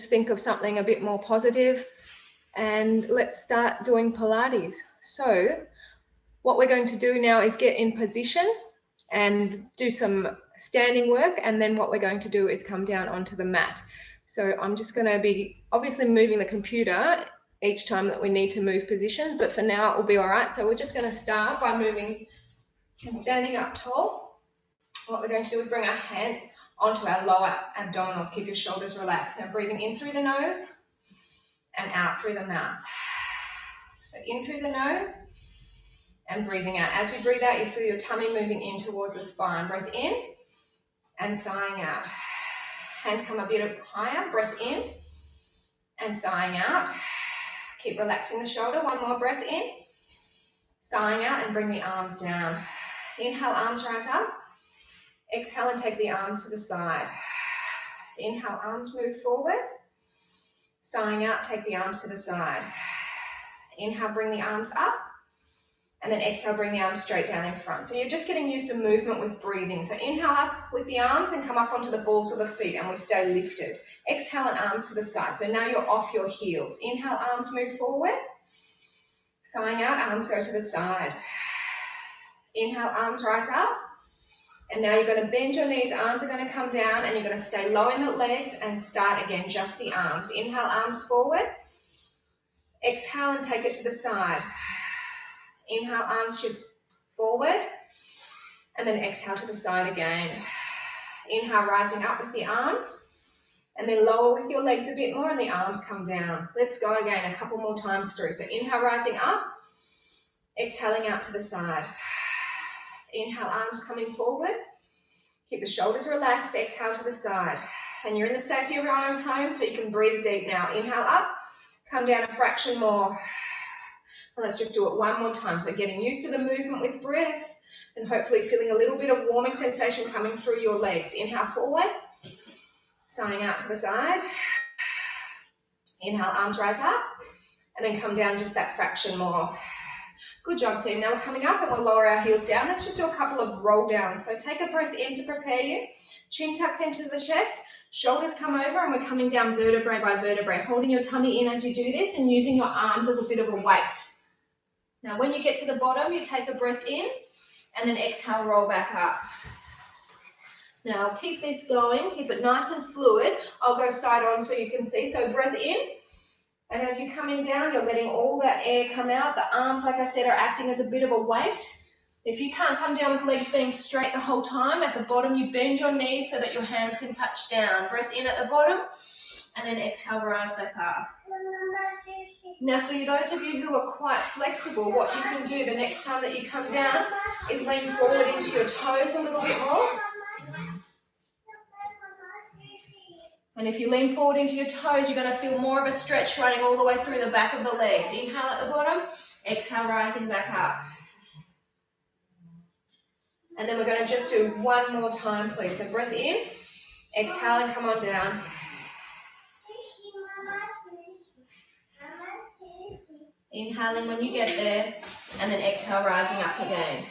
just think of something a bit more positive, and let's start doing Pilates. So what we're going to do now is get in position and do some standing work, and then what we're going to do is come down onto the mat. So I'm just going to be obviously moving the computer each time that we need to move position, but for now it will be all right. So we're just going to start by moving and standing up tall. What we're going to do is bring our hands onto our lower abdominals. Keep your shoulders relaxed. Now breathing in through the nose and out through the mouth. So in through the nose and breathing out. As you breathe out, you feel your tummy moving in towards the spine. Breath in and sighing out. Hands come a bit higher. Breath in and sighing out. Keep relaxing the shoulder. One more breath in. Sighing out and bring the arms down. Inhale, arms rise up. Exhale and take the arms to the side. Inhale, arms move forward. Sighing out, take the arms to the side. Inhale, bring the arms up. And then exhale, bring the arms straight down in front. So you're just getting used to movement with breathing. So inhale up with the arms and come up onto the balls of the feet, and we stay lifted. Exhale and arms to the side. So now you're off your heels. Inhale, arms move forward. Sighing out, arms go to the side. Inhale, arms rise up. And now you're going to bend your knees, arms are going to come down, and you're going to stay low in the legs and start again, just the arms. Inhale, arms forward. Exhale and take it to the side. Inhale, arms shift forward. And then exhale to the side again. Inhale, rising up with the arms. And then lower with your legs a bit more and the arms come down. Let's go again, a couple more times through. So inhale, rising up. Exhaling out to the side. Inhale, arms coming forward. Keep the shoulders relaxed. Exhale to the side. And you're in the safety of your own home, so you can breathe deep now. Inhale up. Come down a fraction more. And let's just do it one more time. So getting used to the movement with breath and hopefully feeling a little bit of warming sensation coming through your legs. Inhale forward. Sighing out to the side. Inhale, arms rise up. And then come down just that fraction more. Good job, team. Now we're coming up and we'll lower our heels down. Let's just do a couple of roll downs. So take a breath in to prepare you. Chin tucks into the chest. Shoulders come over and we're coming down vertebrae by vertebrae, holding your tummy in as you do this and using your arms as a bit of a weight. Now when you get to the bottom, you take a breath in and then exhale, roll back up. Now keep this going, keep it nice and fluid. I'll go side on so you can see. So breath in. And as you're coming down, you're letting all that air come out. The arms, like I said, are acting as a bit of a weight. If you can't come down with legs being straight the whole time, at the bottom you bend your knees so that your hands can touch down. Breath in at the bottom, and then exhale, rise back up. Now for those of you who are quite flexible, what you can do the next time that you come down is lean forward into your toes a little bit more. And if you lean forward into your toes, you're going to feel more of a stretch running all the way through the back of the legs. Inhale at the bottom, exhale, rising back up. And then we're going to just do one more time, please. So breath in, exhale and come on down. Inhaling when you get there, and then exhale, rising up again.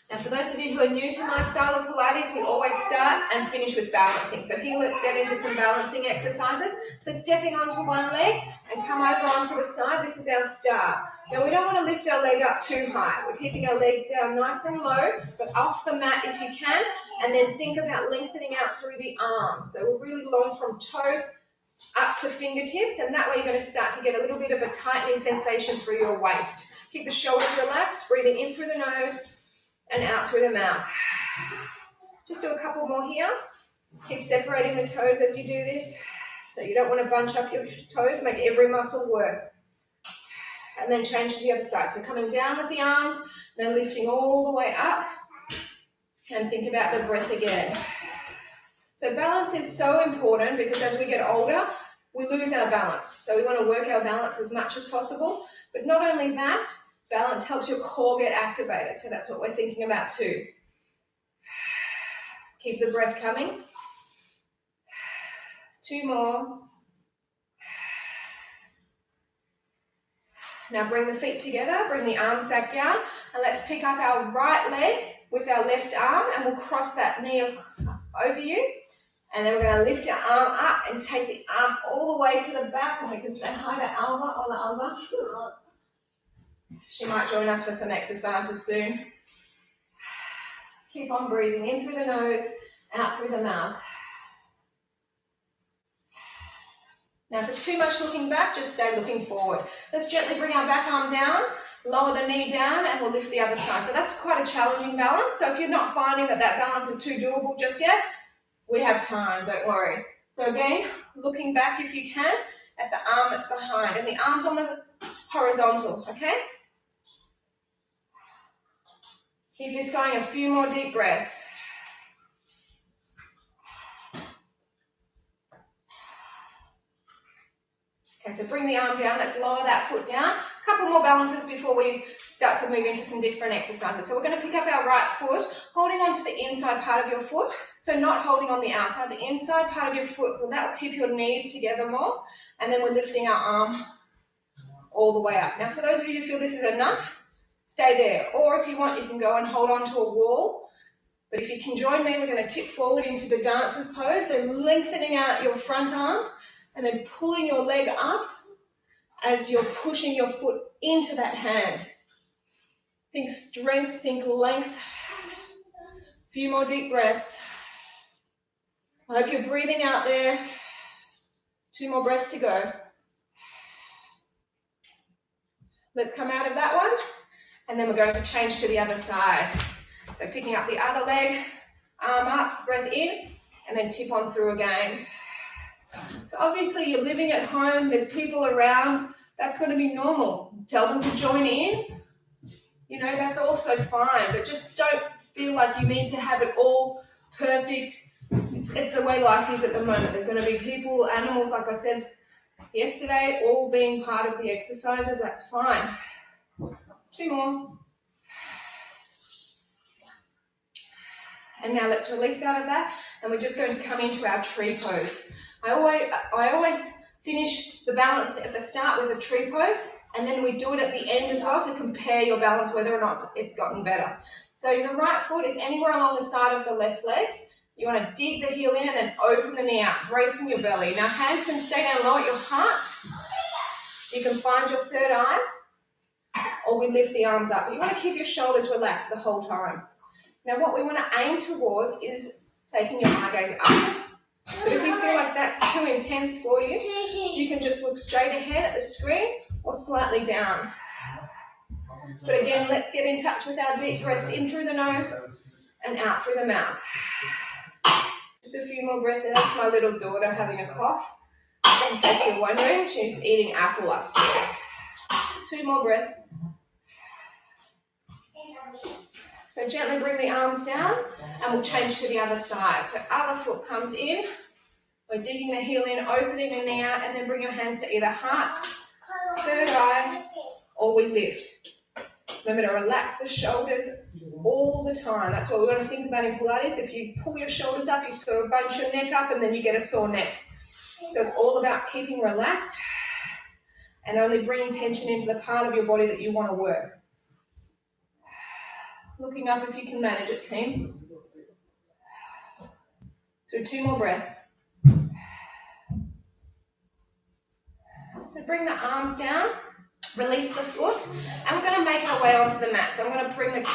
Now for those of you who are new to my style of Pilates, we always start and finish with balancing. So here let's get into some balancing exercises. So stepping onto one leg and come over onto the side, this is our start. Now we don't want to lift our leg up too high. We're keeping our leg down nice and low, but off the mat if you can, and then think about lengthening out through the arms. So we're really long from toes up to fingertips, and that way you're going to start to get a little bit of a tightening sensation through your waist. Keep the shoulders relaxed, breathing in through the nose and out through the mouth. Just do a couple more here. Keep separating the toes as you do this. So you don't want to bunch up your toes, make every muscle work. And then change to the other side. So coming down with the arms, then lifting all the way up. And think about the breath again. So balance is so important because as we get older, we lose our balance. So we want to work our balance as much as possible. But not only that, balance helps your core get activated. So that's what we're thinking about too. Keep the breath coming. Two more. Now bring the feet together, bring the arms back down, and let's pick up our right leg with our left arm, and we'll cross that knee over you, And then we're going to lift our arm up and take the arm all the way to the back. And we can say hi to Alva. Hola, Alva. She might join us for some exercises soon. Keep on breathing in through the nose and out through the mouth. Now, if it's too much looking back, just stay looking forward. Let's gently bring our back arm down, lower the knee down, and we'll lift the other side. So that's quite a challenging balance. So if you're not finding that that balance is too doable just yet, we have time, don't worry. So again, looking back if you can at the arm that's behind, and the arm's on the horizontal, okay? Keep this going, a few more deep breaths. Okay, so bring the arm down, let's lower that foot down. A couple more balances before we start to move into some different exercises. So we're going to pick up our right foot, holding on to the inside part of your foot, so not holding on the outside, the inside part of your foot, so that will keep your knees together more, and then we're lifting our arm all the way up. Now for those of you who feel this is enough, stay there, or if you want, you can go and hold on to a wall, but if you can join me, we're going to tip forward into the dancer's pose, so lengthening out your front arm, and then pulling your leg up as you're pushing your foot into that hand. Think strength, think length. A few more deep breaths. I hope you're breathing out there. 2 more breaths to go. Let's come out of that one, and then we're going to change to the other side. So picking up the other leg, arm up, breath in, and then tip on through again. So obviously you're living at home, there's people around, that's going to be normal. Tell them to join in, you know, that's also fine, but just don't feel like you need to have it all perfect. It's the way life is at the moment. There's going to be people, animals, like I said yesterday, all being part of the exercises, that's fine. 2 more. And now let's release out of that, and we're just going to come into our tree pose. I always finish the balance at the start with a tree pose, and then we do it at the end as well to compare your balance, whether or not it's gotten better. So the right foot is anywhere along the side of the left leg. You want to dig the heel in and then open the knee out, bracing your belly. Now hands can stay down low at your heart. You can find your third eye, or we lift the arms up. You want to keep your shoulders relaxed the whole time. Now what we want to aim towards is taking your eye gaze up. But if you feel like that's too intense for you, you can just look straight ahead at the screen or slightly down. But again, let's get in touch with our deep breaths in through the nose and out through the mouth. Just a few more breaths. That's my little daughter having a cough. In case you're wondering, she's eating apple upstairs. 2 more breaths. So gently bring the arms down, and we'll change to the other side. So other foot comes in. We're digging the heel in, opening the knee out, and then bring your hands to either heart, third eye, or we lift. Remember to relax the shoulders all the time. That's what we want to think about in Pilates. If you pull your shoulders up, you sort of bunch your neck up, and then you get a sore neck. So it's all about keeping relaxed and only bringing tension into the part of your body that you want to work. Looking up if you can manage it, team. So 2 more breaths. So bring the arms down, release the foot, and we're going to make our way onto the mat. So I'm going to bring the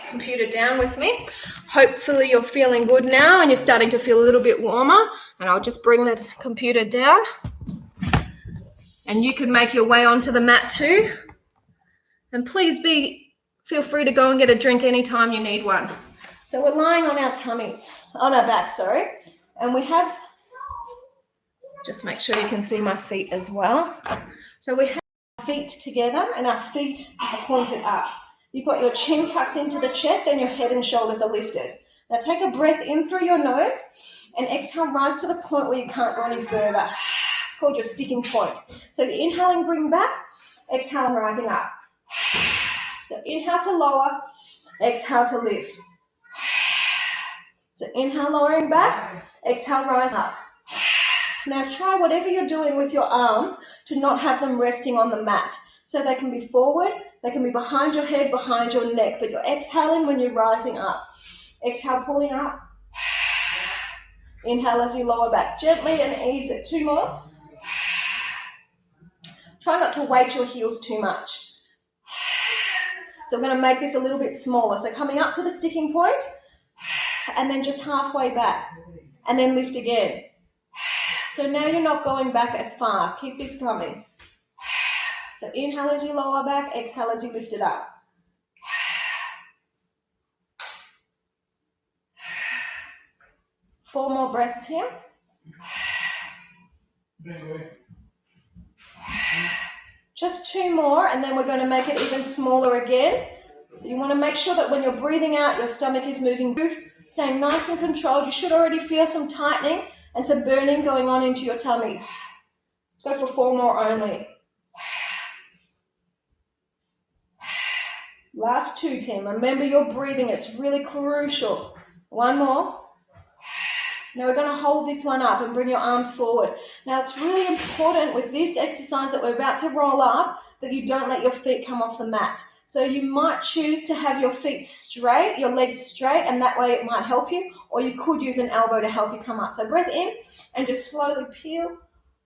computer down with me. Hopefully you're feeling good now and you're starting to feel a little bit warmer. And I'll just bring the computer down. And you can make your way onto the mat too. And please feel free to go and get a drink anytime you need one. So we're lying on our tummies, on our back, sorry. And we have, just make sure you can see my feet as well. So we have our feet together and our feet are pointed up. You've got your chin tucks into the chest and your head and shoulders are lifted. Now take a breath in through your nose and exhale, rise to the point where you can't go any further. It's called your sticking point. So inhaling, bring back, exhale and rising up. So inhale to lower, exhale to lift. So inhale, lowering back, exhale, rise up. Now try whatever you're doing with your arms to not have them resting on the mat. So they can be forward, they can be behind your head, behind your neck, but you're exhaling when you're rising up. Exhale, pulling up. Inhale as you lower back gently and ease it. 2 more. Try not to weight your heels too much. So I'm going to make this a little bit smaller. So coming up to the sticking point and then just halfway back and then lift again. So now you're not going back as far. Keep this coming. So inhale as you lower back, exhale as you lift it up. Four more breaths here. Just 2 more, and then we're going to make it even smaller again. So you want to make sure that when you're breathing out, your stomach is moving, staying nice and controlled. You should already feel some tightening and some burning going on into your tummy. Let's go for 4 more only. Last 2, Tim. Remember your breathing. It's really crucial. 1 more. Now we're going to hold this one up and bring your arms forward. Now it's really important with this exercise that we're about to roll up that you don't let your feet come off the mat. So you might choose to have your feet straight, your legs straight, and that way it might help you, or you could use an elbow to help you come up. So breath in and just slowly peel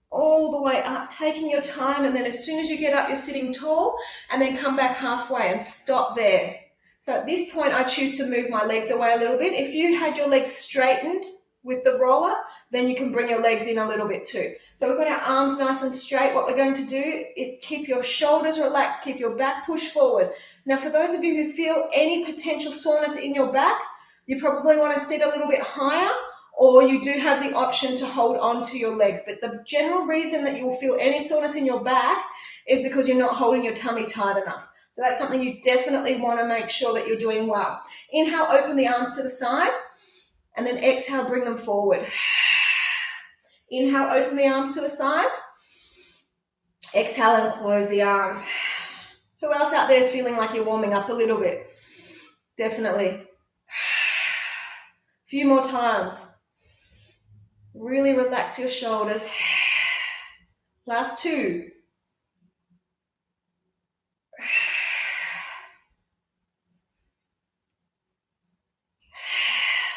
all the way up, taking your time, and then as soon as you get up, you're sitting tall, and then come back halfway and stop there. So at this point, I choose to move my legs away a little bit. If you had your legs straightened with the roller, then you can bring your legs in a little bit too. So we've got our arms nice and straight. What we're going to do is keep your shoulders relaxed, keep your back pushed forward. Now for those of you who feel any potential soreness in your back, you probably want to sit a little bit higher, or you do have the option to hold on to your legs. But the general reason that you will feel any soreness in your back is because you're not holding your tummy tight enough. So that's something you definitely want to make sure that you're doing well. Inhale, open the arms to the side, and then exhale, bring them forward. Inhale, open the arms to the side. Exhale and close the arms. Who else out there is feeling like you're warming up a little bit? Definitely. A few more times. Really relax your shoulders. Last 2.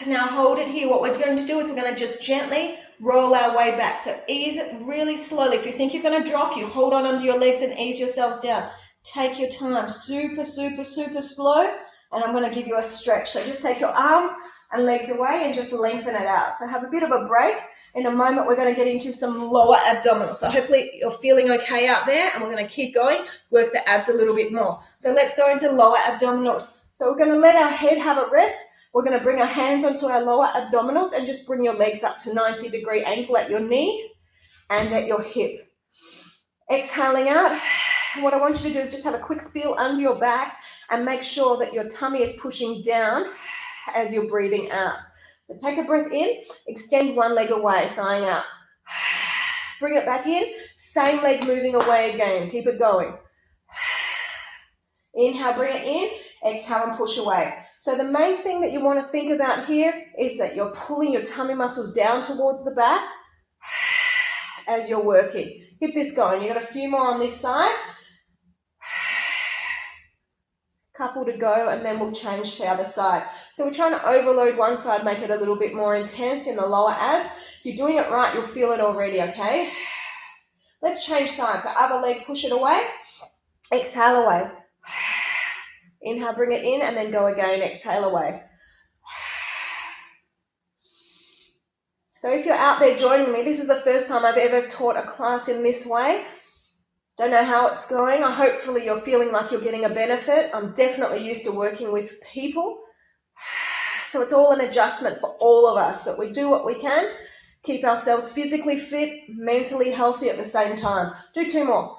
Now hold it here. What we're going to do is we're going to just gently roll our way back. So ease it really slowly. If you think you're going to drop, you hold on onto your legs and ease yourselves down. Take your time. Super, super, super slow. And I'm going to give you a stretch. So just take your arms and legs away and just lengthen it out. So have a bit of a break. In a moment, we're going to get into some lower abdominals. So hopefully you're feeling okay out there, and we're going to keep going, work the abs a little bit more. So let's go into lower abdominals. So we're going to let our head have a rest. We're going to bring our hands onto our lower abdominals and just bring your legs up to 90-degree angle at your knee and at your hip. Exhaling out. What I want you to do is just have a quick feel under your back and make sure that your tummy is pushing down as you're breathing out. So take a breath in, extend one leg away, sighing out. Bring it back in, same leg moving away again. Keep it going. Inhale, bring it in, exhale and push away. So the main thing that you want to think about here is that you're pulling your tummy muscles down towards the back as you're working. Keep this going. You've got a few more on this side. Couple to go, and then we'll change to the other side. So we're trying to overload one side, make it a little bit more intense in the lower abs. If you're doing it right, you'll feel it already, okay? Let's change sides. So other leg, push it away. Exhale away. Inhale, bring it in, and then go again. Exhale away. So if you're out there joining me, this is the first time I've ever taught a class in this way. Don't know how it's going. Hopefully you're feeling like you're getting a benefit. I'm definitely used to working with people. So it's all an adjustment for all of us, but we do what we can. Keep ourselves physically fit, mentally healthy at the same time. Do 2 more.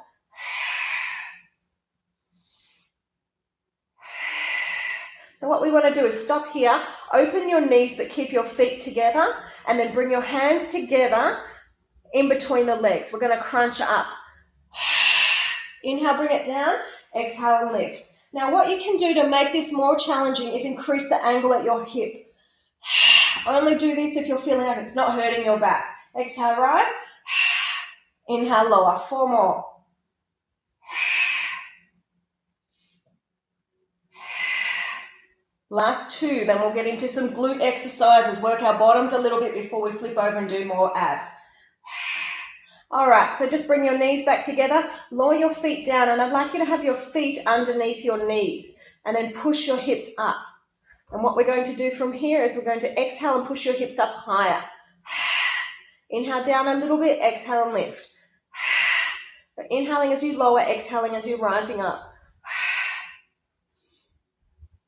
So what we want to do is stop here, open your knees but keep your feet together, and then bring your hands together in between the legs. We're going to crunch up. Inhale, bring it down. Exhale and lift. Now what you can do to make this more challenging is increase the angle at your hip. Only do this if you're feeling like it's not hurting your back. Exhale, rise. Inhale, lower. 4 more. Last two, then we'll get into some glute exercises, work our bottoms a little bit before we flip over and do more abs. All right, so just bring your knees back together, lower your feet down, and I'd like you to have your feet underneath your knees and then push your hips up. And what we're going to do from here is we're going to exhale and push your hips up higher. Inhale down a little bit, exhale and lift. But inhaling as you lower, exhaling as you're rising up.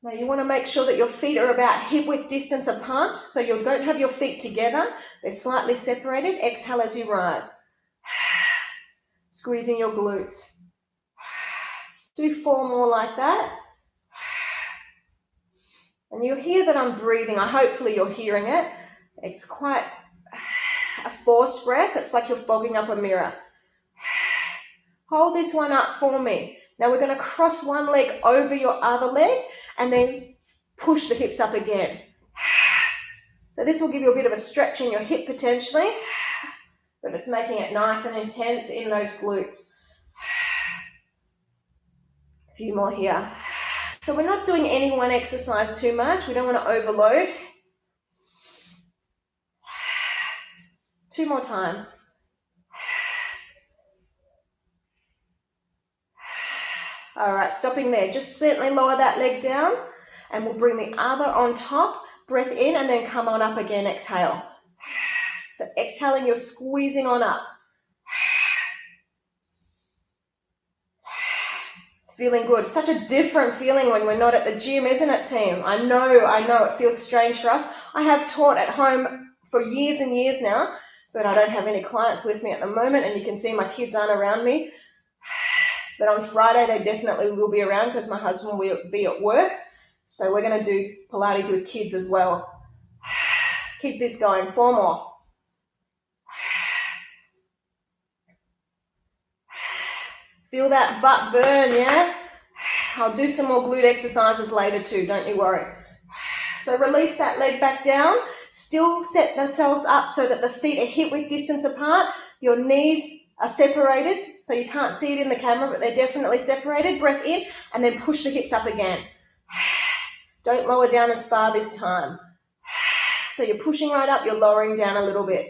Now you want to make sure that your feet are about hip-width distance apart, so you don't have your feet together. They're slightly separated. Exhale as you rise. Squeezing your glutes. Do 4 more like that. And you'll hear that I'm breathing. Hopefully you're hearing it. It's quite a forced breath. It's like you're fogging up a mirror. Hold this one up for me. Now we're going to cross one leg over your other leg and then push the hips up again. So this will give you a bit of a stretch in your hip potentially, but it's making it nice and intense in those glutes. A few more here. So we're not doing any one exercise too much. We don't want to overload. 2 more times. All right, stopping there. Just gently lower that leg down and we'll bring the other on top. Breath in and then come on up again, exhale. So exhaling, you're squeezing on up. It's feeling good. Such a different feeling when we're not at the gym, isn't it, team? I know it feels strange for us. I have taught at home for years and years now, but I don't have any clients with me at the moment, and you can see my kids aren't around me. But on Friday, they definitely will be around because my husband will be at work. So we're going to do Pilates with kids as well. Keep this going. 4 more. Feel that butt burn, yeah? I'll do some more glute exercises later too, don't you worry. So release that leg back down. Still set themselves up so that the feet are hip-width distance apart. Your knees are separated, so you can't see it in the camera, but they're definitely separated. Breath in, and then push the hips up again. Don't lower down as far this time. So you're pushing right up, you're lowering down a little bit.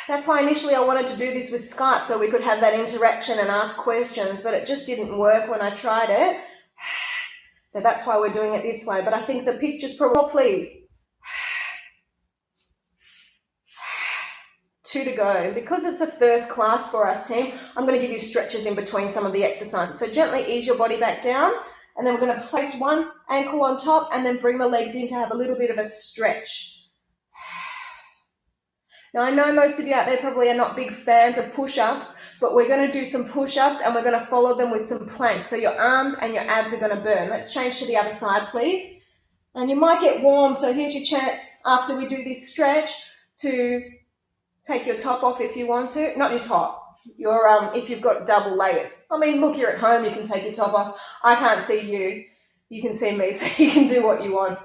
That's why initially I wanted to do this with Skype so we could have that interaction and ask questions, but it just didn't work when I tried it. So that's why we're doing it this way. But I think the picture's probably more, please. 2 to go. Because it's a first class for us, team, I'm going to give you stretches in between some of the exercises. So gently ease your body back down, and then we're going to place one ankle on top and then bring the legs in to have a little bit of a stretch. Now, I know most of you out there probably are not big fans of push-ups, but we're going to do some push-ups and we're going to follow them with some planks. So your arms and your abs are going to burn. Let's change to the other side, please. And you might get warm, so here's your chance after we do this stretch to take your top off if you want to. Not your top, if you've got double layers. I mean, look, you're at home, you can take your top off. I can't see you. You can see me, so you can do what you want.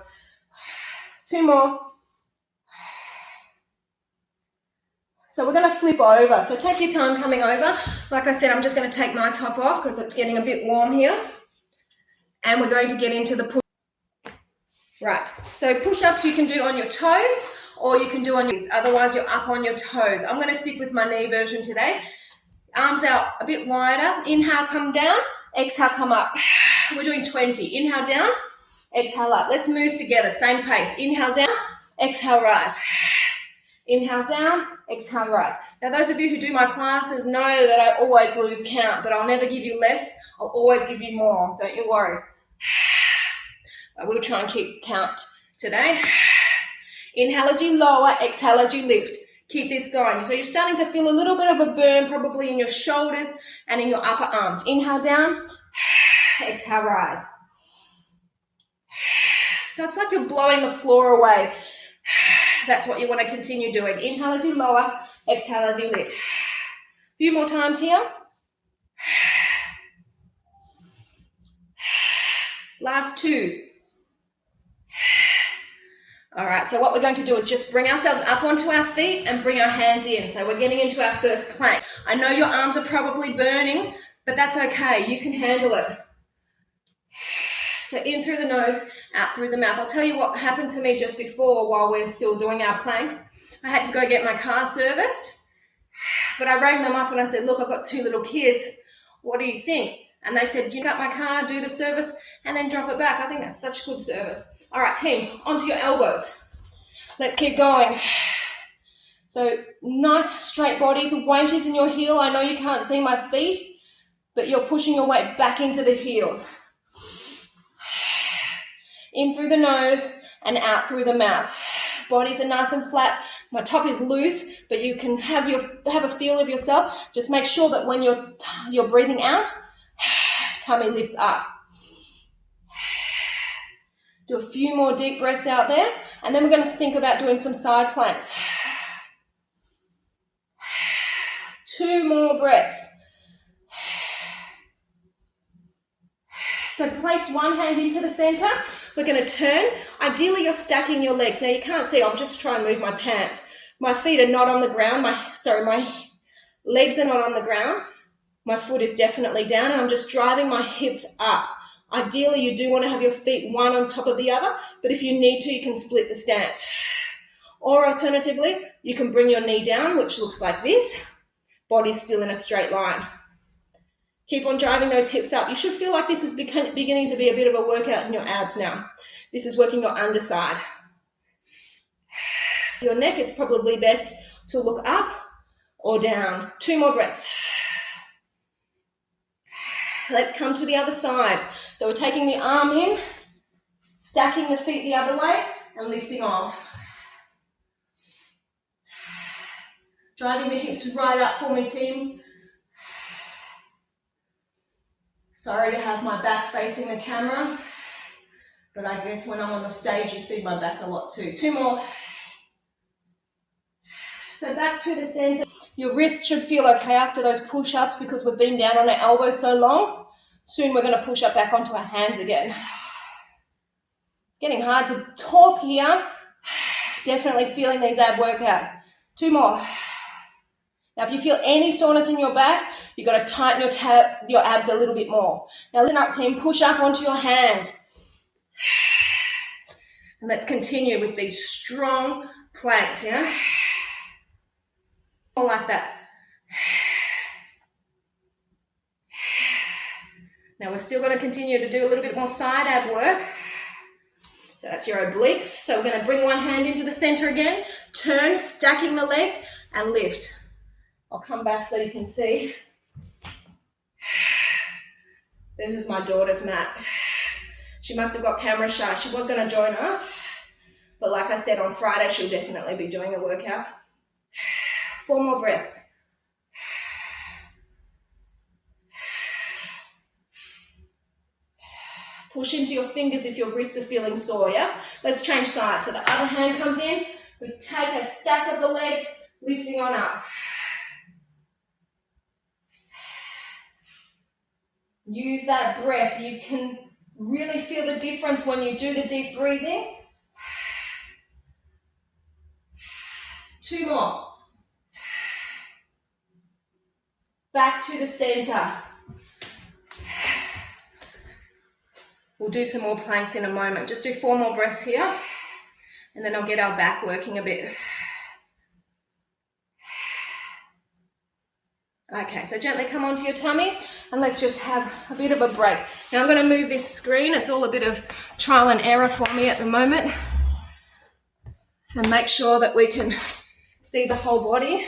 2 more. So we're going to flip over. So take your time coming over. Like I said, I'm just going to take my top off because it's getting a bit warm here. And we're going to get into the push. Right. So push-ups you can do on your toes or you can do on your knees. Otherwise, you're up on your toes. I'm going to stick with my knee version today. Arms out a bit wider. Inhale, come down. Exhale, come up. We're doing 20. Inhale down. Exhale up. Let's move together. Same pace. Inhale down. Exhale, rise. Inhale down, exhale, rise. Now, those of you who do my classes know that I always lose count, but I'll never give you less. I'll always give you more. Don't you worry. I will try and keep count today. Inhale as you lower, exhale as you lift. Keep this going. So you're starting to feel a little bit of a burn probably in your shoulders and in your upper arms. Inhale down, exhale, rise. So it's like you're blowing the floor away. That's what you want to continue doing. Inhale as you lower, exhale as you lift. A few more times here. Last 2. All right, so what we're going to do is just bring ourselves up onto our feet and bring our hands in. So we're getting into our first plank. I know your arms are probably burning, but that's okay. You can handle it. So in through the nose, out through the mouth. I'll tell you what happened to me just before while we're still doing our planks. I had to go get my car serviced, but I rang them up and I said, look, I've got 2 little kids. What do you think? And they said, you got my car, do the service, and then drop it back. I think that's such good service. All right, team, onto your elbows. Let's keep going. So nice straight bodies. Weight is in your heel. I know you can't see my feet, but you're pushing your weight back into the heels. In through the nose and out through the mouth. Bodies are nice and flat. My top is loose, but you can have a feel of yourself. Just make sure that when you're breathing out, tummy lifts up. Do a few more deep breaths out there, and then we're going to think about doing some side planks. 2 more breaths. So place one hand into the center. We're going to turn. Ideally, you're stacking your legs. Now, you can't see. I'll just try and move my pants. My feet are not on the ground. My legs are not on the ground. My foot is definitely down, and I'm just driving my hips up. Ideally, you do want to have your feet one on top of the other, but if you need to, you can split the stance. Or alternatively, you can bring your knee down, which looks like this. Body still in a straight line. Keep on driving those hips up. You should feel like this is beginning to be a bit of a workout in your abs now. This is working your underside. For your neck, it's probably best to look up or down. 2 more breaths. Let's come to the other side. So we're taking the arm in, stacking the feet the other way, and lifting off. Driving the hips right up for me, team. Sorry to have my back facing the camera, but I guess when I'm on the stage, you see my back a lot too. 2 more. So back to the center. Your wrists should feel okay after those push-ups because we've been down on our elbows so long. Soon we're going to push up back onto our hands again. It's getting hard to talk here. Definitely feeling these ab workout. 2 more. Now, if you feel any soreness in your back, you've got to tighten your abs a little bit more. Now, listen up, team. Push up onto your hands. And let's continue with these strong planks, yeah? More like that. Now, we're still going to continue to do a little bit more side ab work. So that's your obliques. So we're going to bring one hand into the center again, turn, stacking the legs, and lift. I'll come back so you can see. This is my daughter's mat. She must have got camera shy. She was going to join us, but like I said, on Friday, she'll definitely be doing a workout. 4 more breaths. Push into your fingers if your wrists are feeling sore, yeah? Let's change sides. So the other hand comes in. We take a stack of the legs, lifting on up. Use that breath. You can really feel the difference when you do the deep breathing. 2 more. Back to the center. We'll do some more planks in a moment. Just do 4 more breaths here, and then I'll get our back working a bit. Okay, so gently come onto your tummies, and let's just have a bit of a break. Now I'm going to move this screen. It's all a bit of trial and error for me at the moment. And make sure that we can see the whole body.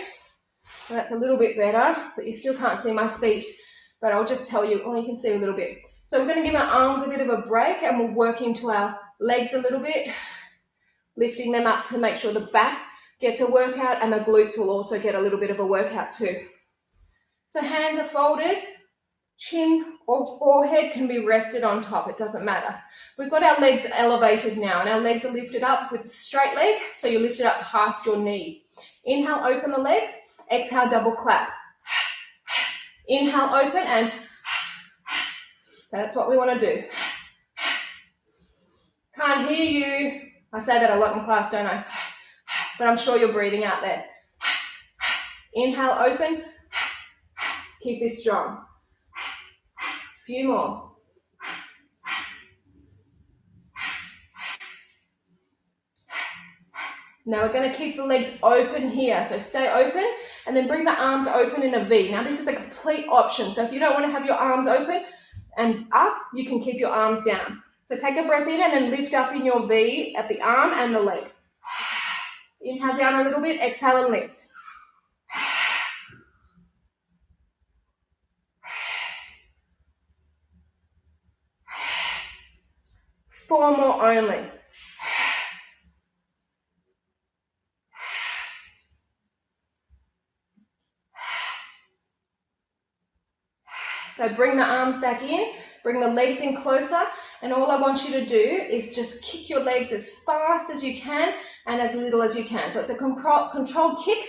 So that's a little bit better, but you still can't see my feet. But I'll just tell you, you can see a little bit. So we're going to give our arms a bit of a break, and we'll work into our legs a little bit, lifting them up to make sure the back gets a workout, and the glutes will also get a little bit of a workout too. So hands are folded, chin or forehead can be rested on top, it doesn't matter. We've got our legs elevated now, and our legs are lifted up with a straight leg, so you lift it up past your knee. Inhale, open the legs, exhale, double clap. Inhale, open, and that's what we want to do. Can't hear you. I say that a lot in class, don't I? But I'm sure you're breathing out there. Inhale, open. Keep this strong. A few more. Now we're going to keep the legs open here. So stay open and then bring the arms open in a V. Now this is a complete option. So if you don't want to have your arms open and up, you can keep your arms down. So take a breath in and then lift up in your V at the arm and the leg. Inhale down a little bit, exhale and lift. 4 more only. So bring the arms back in, bring the legs in closer, and all I want you to do is just kick your legs as fast as you can and as little as you can. So it's a controlled kick.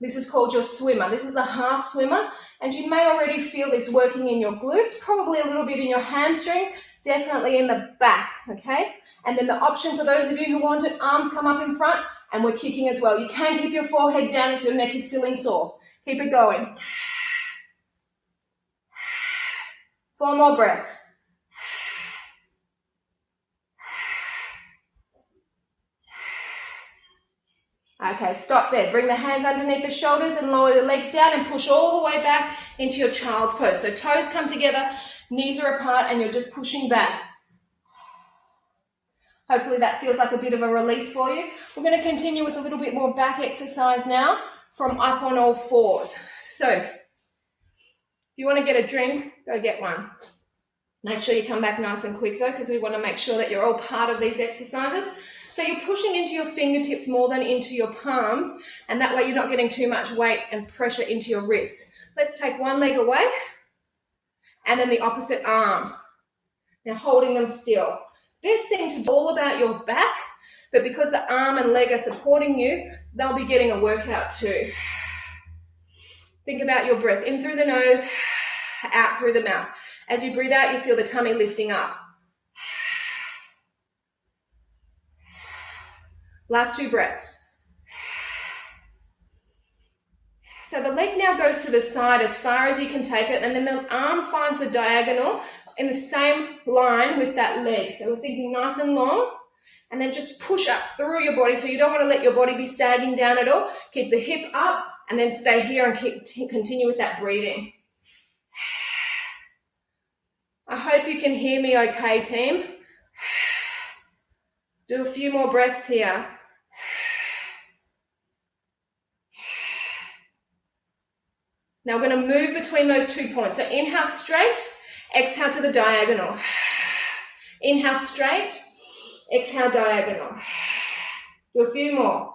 This is called your swimmer. This is the half swimmer, and you may already feel this working in your glutes, probably a little bit in your hamstrings, definitely in the back, okay? And then the option for those of you who want it, arms come up in front, and we're kicking as well. You can keep your forehead down if your neck is feeling sore. Keep it going. 4 more breaths. Okay, stop there. Bring the hands underneath the shoulders and lower the legs down and push all the way back into your child's pose. So toes come together, knees are apart, and you're just pushing back. Hopefully that feels like a bit of a release for you. We're going to continue with a little bit more back exercise now from up on all fours. So if you want to get a drink, go get one. Make sure you come back nice and quick though, because we want to make sure that you're all part of these exercises. So you're pushing into your fingertips more than into your palms, and that way you're not getting too much weight and pressure into your wrists. Let's take one leg away, and then the opposite arm. Now holding them still. Best thing to do all about your back, but because the arm and leg are supporting you, they'll be getting a workout too. Think about your breath, in through the nose, out through the mouth. As you breathe out, you feel the tummy lifting up. Last 2 breaths. So the leg now goes to the side as far as you can take it, and then the arm finds the diagonal in the same line with that leg. So we're thinking nice and long, and then just push up through your body. So you don't want to let your body be sagging down at all. Keep the hip up, and then stay here and continue with that breathing. I hope you can hear me okay, team. Do a few more breaths here. Now we're going to move between those 2 points. So inhale straight, exhale to the diagonal. Inhale straight, exhale diagonal. Do a few more.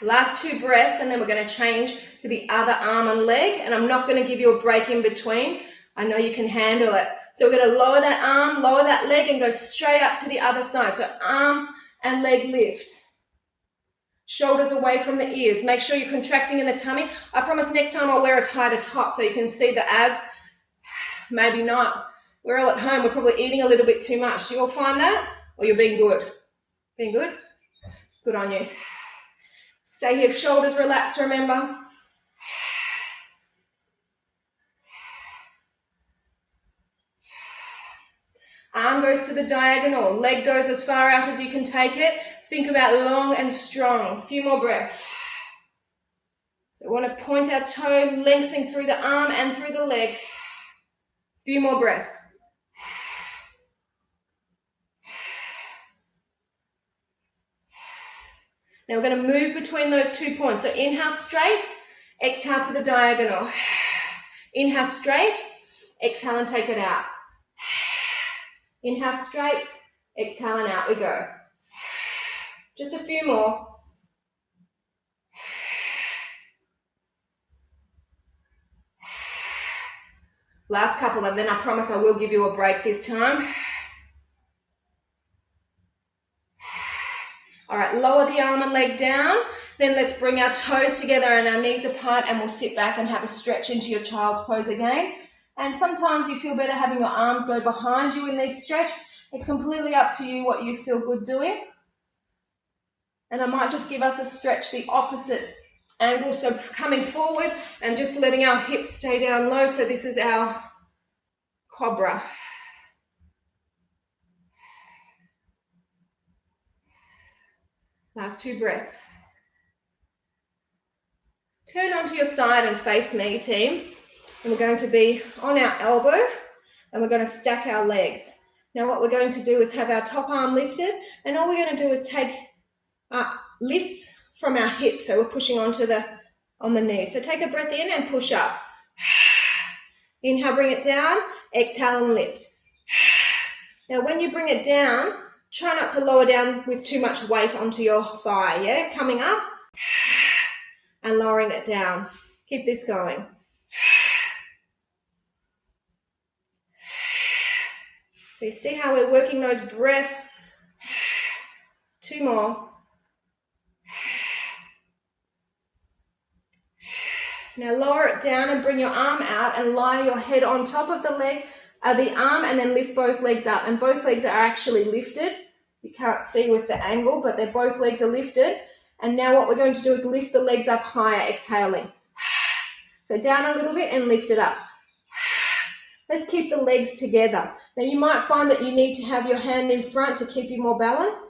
Last 2 breaths, and then we're going to change to the other arm and leg, and I'm not going to give you a break in between. I know you can handle it. So we're going to lower that arm, lower that leg, and go straight up to the other side. So arm and leg lift. Shoulders away from the ears. Make sure you're contracting in the tummy. I promise next time I'll wear a tighter top so you can see the abs. Maybe not. We're all at home. We're probably eating a little bit too much. You all find that? Or you're being good? Being good? Good on you. Stay here, shoulders relaxed, remember. Arm goes to the diagonal, leg goes as far out as you can take it. Think about long and strong. A few more breaths. So we want to point our toe, lengthening through the arm and through the leg. A few more breaths. Now we're going to move between those 2 points. So inhale straight, exhale to the diagonal. Inhale straight, exhale and take it out. Inhale straight, exhale and out we go. Just a few more. Last couple, and then I promise I will give you a break this time. All right, lower the arm and leg down. Then let's bring our toes together and our knees apart, and we'll sit back and have a stretch into your child's pose again. And sometimes you feel better having your arms go behind you in this stretch. It's completely up to you what you feel good doing. And I might just give us a stretch the opposite angle. So coming forward and just letting our hips stay down low. So this is our cobra. Last 2 breaths. Turn onto your side and face me, team. And we're going to be on our elbow and we're going to stack our legs. Now what we're going to do is have our top arm lifted, and all we're going to do is take lifts from our hips. So we're pushing on the knee. So take a breath in and push up. Inhale, bring it down. Exhale and lift. Now when you bring it down, try not to lower down with too much weight onto your thigh, yeah? Coming up and lowering it down. Keep this going. So you see how we're working those breaths? 2 more. Now lower it down and bring your arm out and lie your head on top of the arm, and then lift both legs up. And both legs are actually lifted. You can't see with the angle, but both legs are lifted. And now what we're going to do is lift the legs up higher, exhaling. So down a little bit and lift it up. Let's keep the legs together. Now you might find that you need to have your hand in front to keep you more balanced.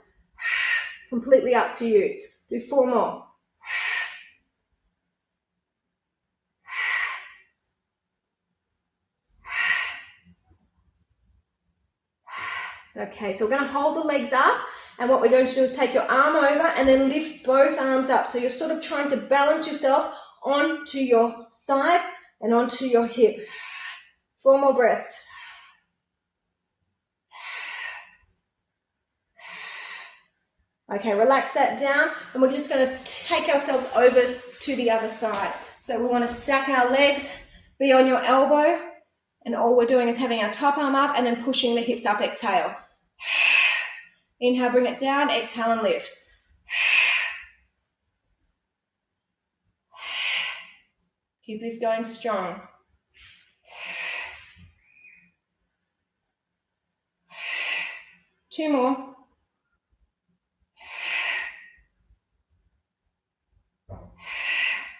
Completely up to you. Do 4 more. Okay, so we're going to hold the legs up, and what we're going to do is take your arm over and then lift both arms up. So you're sort of trying to balance yourself onto your side and onto your hip. 4 more breaths. Okay, relax that down, and we're just going to take ourselves over to the other side. So we want to stack our legs, be on your elbow, and all we're doing is having our top arm up and then pushing the hips up, exhale. Inhale, bring it down, exhale and lift. Keep this going strong. Two more.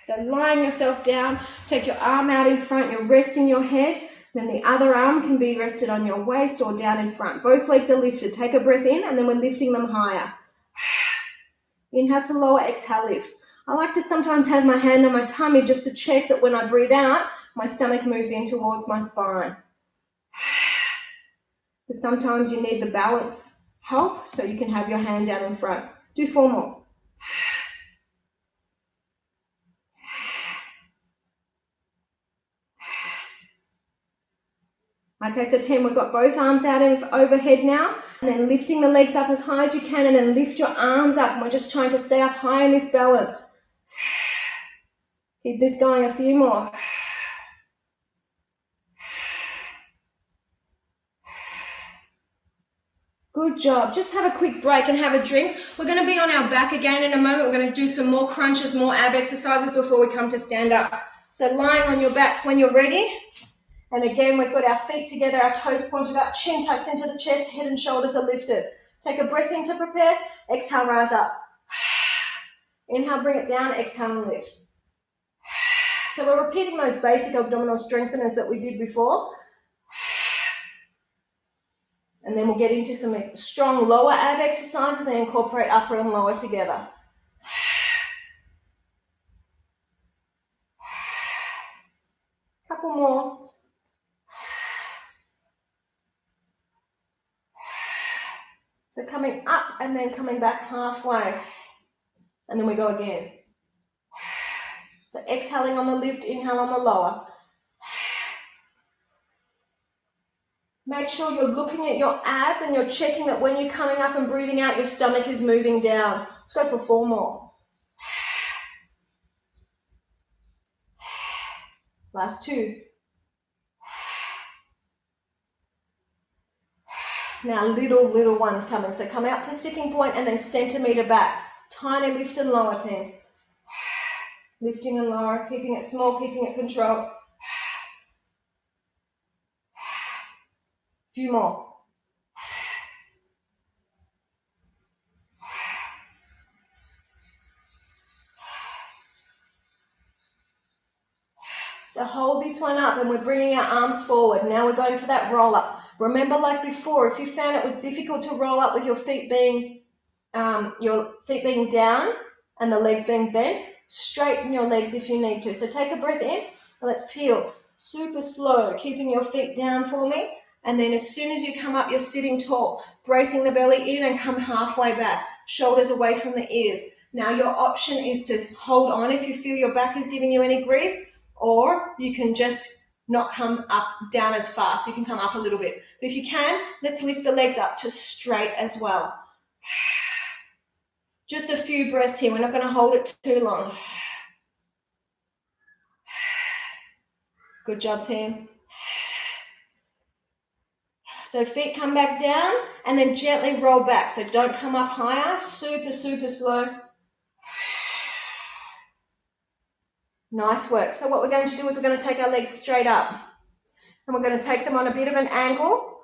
So lying yourself down, take your arm out in front, you're resting your head, then the other arm can be rested on your waist or down in front. Both legs are lifted. Take a breath in, and then we're lifting them higher. Inhale to lower, exhale, lift. I like to sometimes have my hand on my tummy just to check that when I breathe out, my stomach moves in towards my spine. But sometimes you need the balance help, so you can have your hand down in front. Do 4 more. Okay, so team, we've got both arms out overhead now, and then lifting the legs up as high as you can, and then lift your arms up, and we're just trying to stay up high in this balance. Keep this going, a few more. Good job. Just have a quick break and have a drink. We're going to be on our back again in a moment. We're going to do some more crunches, more ab exercises before we come to stand up. So lying on your back when you're ready. And again, we've got our feet together, our toes pointed up, chin tucks into the chest, head and shoulders are lifted. Take a breath in to prepare. Exhale, rise up. Inhale, bring it down. Exhale and lift. So we're repeating those basic abdominal strengtheners that we did before. And then we'll get into some strong lower ab exercises and incorporate upper and lower together. Couple more. So coming up and then coming back halfway. And then we go again. So exhaling on the lift, inhale on the lower. Make sure you're looking at your abs and you're checking that when you're coming up and breathing out, your stomach is moving down. Let's go for 4 more. Last 2. Now little ones coming. So come out to sticking point and then centimetre back. Tiny lift and lower, team. Lifting and lower, keeping it small, keeping it controlled. Few more. So hold this one up and we're bringing our arms forward. Now we're going for that roll up. Remember, like before, if you found it was difficult to roll up with your feet being your feet being down and the legs being bent. Straighten your legs if you need to. So take a breath in and let's peel. Super slow, keeping your feet down for me. And then as soon as you come up, you're sitting tall, bracing the belly in and come halfway back. Shoulders away from the ears. Now your option is to hold on if you feel your back is giving you any grief, or you can just not come up down as fast. You can come up a little bit. But if you can, let's lift the legs up to straight as well. Just a few breaths here. We're not going to hold it too long. Good job, team. So feet come back down and then gently roll back. So don't come up higher. Super, super slow. Nice work. So what we're going to do is we're going to take our legs straight up. And we're going to take them on a bit of an angle.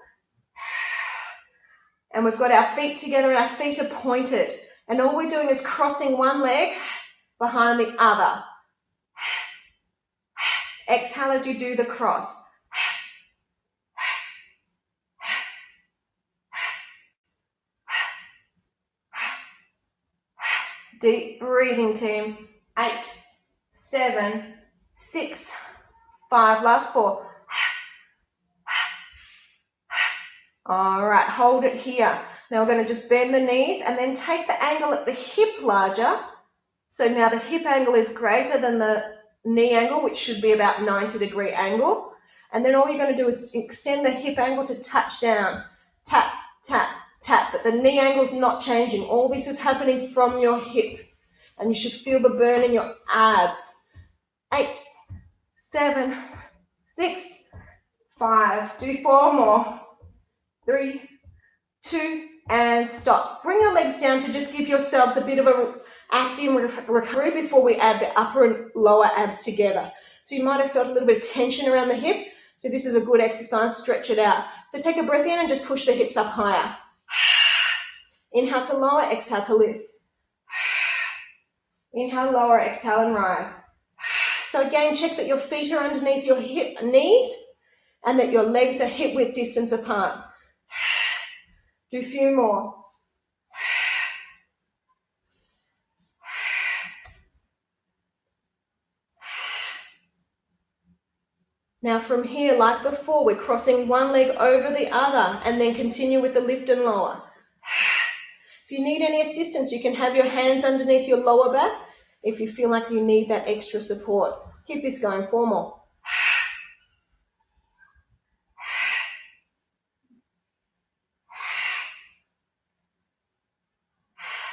And we've got our feet together and our feet are pointed. And all we're doing is crossing one leg behind the other. Exhale as you do the cross. Deep breathing, team. 8, 7, 6, 5, last 4. All right, hold it here. Now we're going to just bend the knees and then take the angle at the hip larger. So now the hip angle is greater than the knee angle, which should be about 90-degree angle. And then all you're going to do is extend the hip angle to touch down. Tap, tap, tap. But the knee angle's not changing. All this is happening from your hip. And you should feel the burn in your abs. 8, 7, 6, 5. Do 4 more. 3, 2, and stop. Bring your legs down to just give yourselves a bit of a active recovery before we add the upper and lower abs together. So you might have felt a little bit of tension around the hip. So this is a good exercise. Stretch it out. So take a breath in and just push the hips up higher. Inhale to lower, exhale to lift. Inhale, lower, exhale, and rise. So again, check that your feet are underneath your knees and that your legs are hip width distance apart. Do a few more. Now from here, like before, we're crossing one leg over the other and then continue with the lift and lower. If you need any assistance, you can have your hands underneath your lower back if you feel like you need that extra support. Keep this going, 4 more.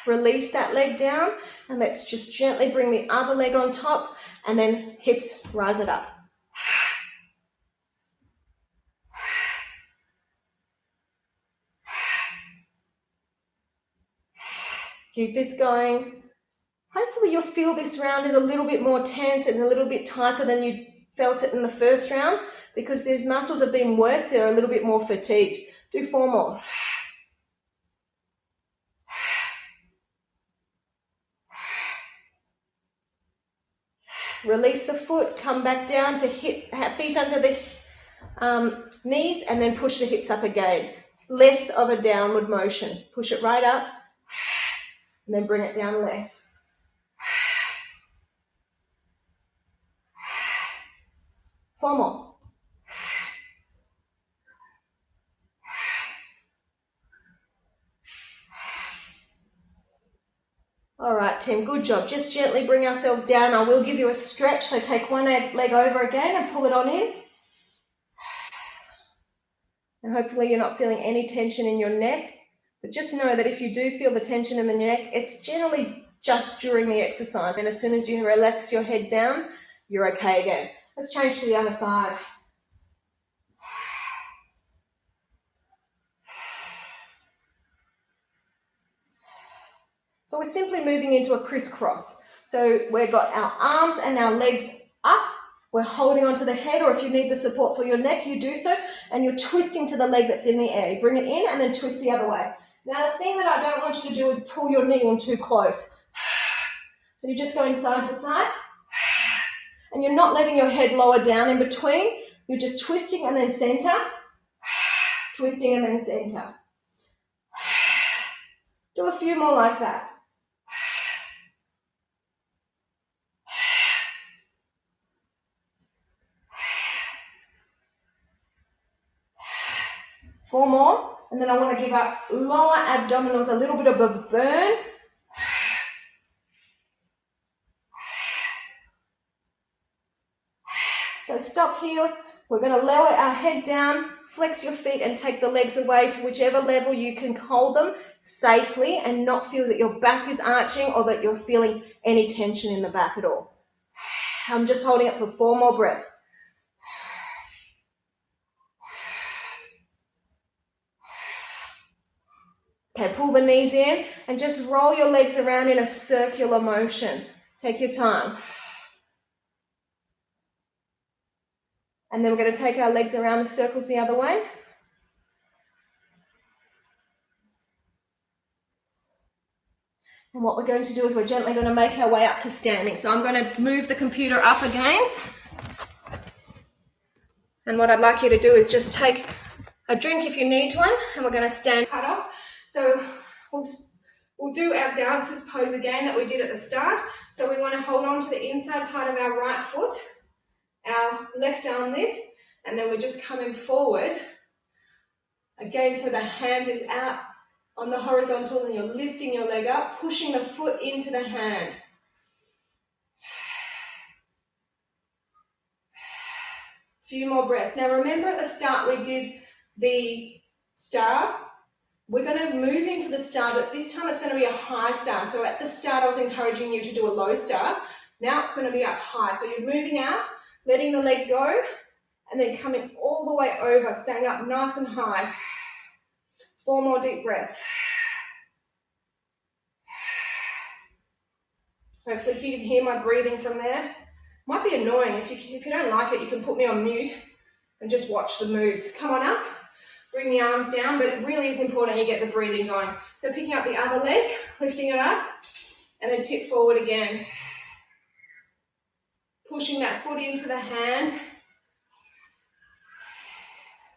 Release that leg down and let's just gently bring the other leg on top and then hips rise it up. Keep this going. Hopefully you'll feel this round is a little bit more tense and a little bit tighter than you felt it in the first round because these muscles have been worked, they're a little bit more fatigued. Do 4 more. Release the foot, come back down to feet under the knees and then push the hips up again. Less of a downward motion. Push it right up and then bring it down less. Four more. All right, team, good job. Just gently bring ourselves down. I will give you a stretch, so take one leg over again and pull it on in. And hopefully you're not feeling any tension in your neck, but just know that if you do feel the tension in the neck, it's generally just during the exercise. And as soon as you relax your head down, you're okay again. Let's change to the other side. So we're simply moving into a crisscross. So we've got our arms and our legs up. We're holding onto the head, or if you need the support for your neck, you do so, and you're twisting to the leg that's in the air. You bring it in and then twist the other way. Now the thing that I don't want you to do is pull your knee in too close. So you're just going side to side, and you're not letting your head lower down in between. You're just twisting and then center, twisting and then center. Do Do a few more like that. 4 more, and then I want to give our lower abdominals a little bit of a burn. So stop here. We're going to lower our head down, flex your feet, and take the legs away to whichever level you can hold them safely and not feel that your back is arching or that you're feeling any tension in the back at all. I'm just holding it for 4 more breaths. Okay, pull the knees in and just roll your legs around in a circular motion. Take your time. And then we're going to take our legs around the circles the other way. And what we're going to do is we're gently going to make our way up to standing. So I'm going to move the computer up again. And what I'd like you to do is just take a drink if you need one, and we're going to stand cut off. So we'll do our dancers pose again that we did at the start. So we want to hold on to the inside part of our right foot, our left arm lifts, and then we're just coming forward again so the hand is out on the horizontal and you're lifting your leg up, pushing the foot into the hand. Few more breaths. Now remember at the start we did the star. We're going to move into the star, but this time it's going to be a high star. So at the start I was encouraging you to do a low star. Now it's going to be up high. So you're moving out, letting the leg go, and then coming all the way over, staying up nice and high. 4 more deep breaths. Hopefully you can hear my breathing from there. Might be annoying. If you don't like it, you can put me on mute and just watch the moves. Come on up. Bring the arms down, but it really is important you get the breathing going. So picking up the other leg, lifting it up, and then tip forward again. Pushing that foot into the hand.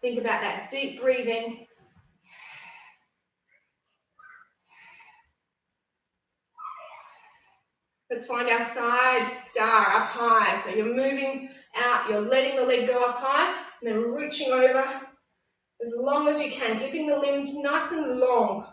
Think about that deep breathing. Let's find our side star up high. So you're moving out, you're letting the leg go up high, and then reaching over as long as you can, keeping the limbs nice and long.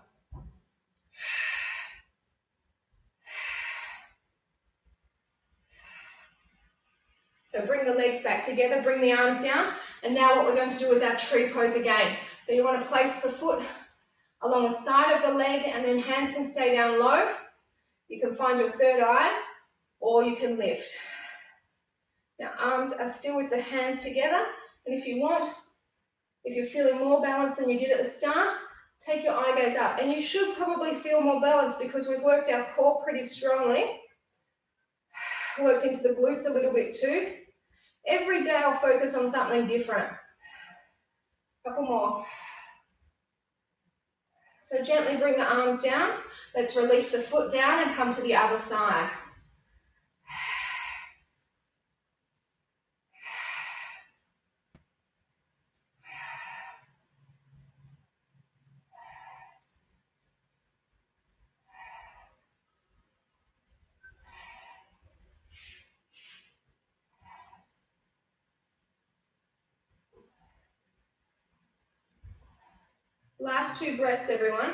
So bring the legs back together, bring the arms down, and now what we're going to do is our tree pose again. So you want to place the foot along the side of the leg, and then hands can stay down low. You can find your third eye, or you can lift. Now arms are still with the hands together, and if you want, if you're feeling more balanced than you did at the start, take your eye gaze up, and you should probably feel more balanced because we've worked our core pretty strongly. Worked into the glutes a little bit too. Every day I'll focus on something different. Couple more. So gently bring the arms down. Let's release the foot down and come to the other side. Last 2 breaths, everyone.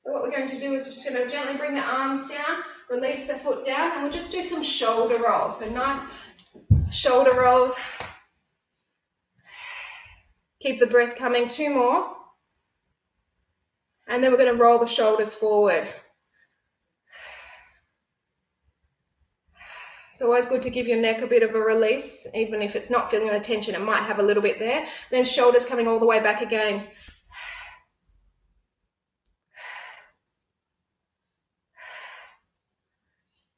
So what we're going to do is we're just going to gently bring the arms down, release the foot down, and we'll just do some shoulder rolls. So nice shoulder rolls. Keep the breath coming. 2 more. And then we're going to roll the shoulders forward. It's always good to give your neck a bit of a release, even if it's not feeling the tension, it might have a little bit there. Then shoulders coming all the way back again.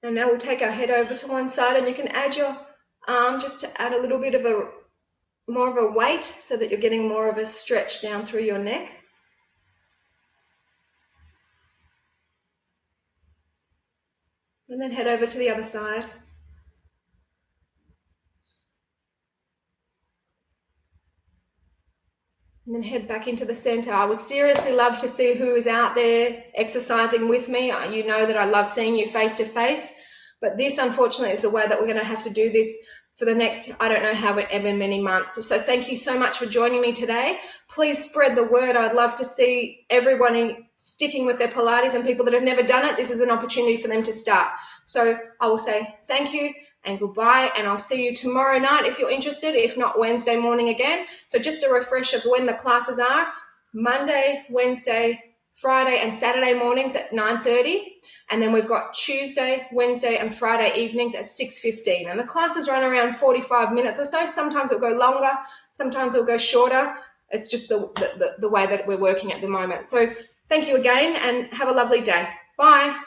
And now we'll take our head over to one side, and you can add your arm just to add a little bit of more of a weight so that you're getting more of a stretch down through your neck. And then head over to the other side. and then head back into the center. I would seriously love to see who is out there exercising with me. You know that I love seeing you face to face, but this unfortunately is the way that we're going to have to do this for the next, I don't know however many months. So thank you so much for joining me today. Please spread the word. I'd love to see everyone sticking with their Pilates, and people that have never done it, this is an opportunity for them to start. So I will say thank you and goodbye, and I'll see you tomorrow night if you're interested, if not Wednesday morning again. So just a refresh of when the classes are: Monday, Wednesday, Friday and Saturday mornings at 9:30, and then we've got Tuesday, Wednesday and Friday evenings at 6:15, and the classes run around 45 minutes or so. Sometimes it'll go longer, sometimes it'll go shorter. It's just the way that we're working at the moment. So thank you again, and have a lovely day. Bye.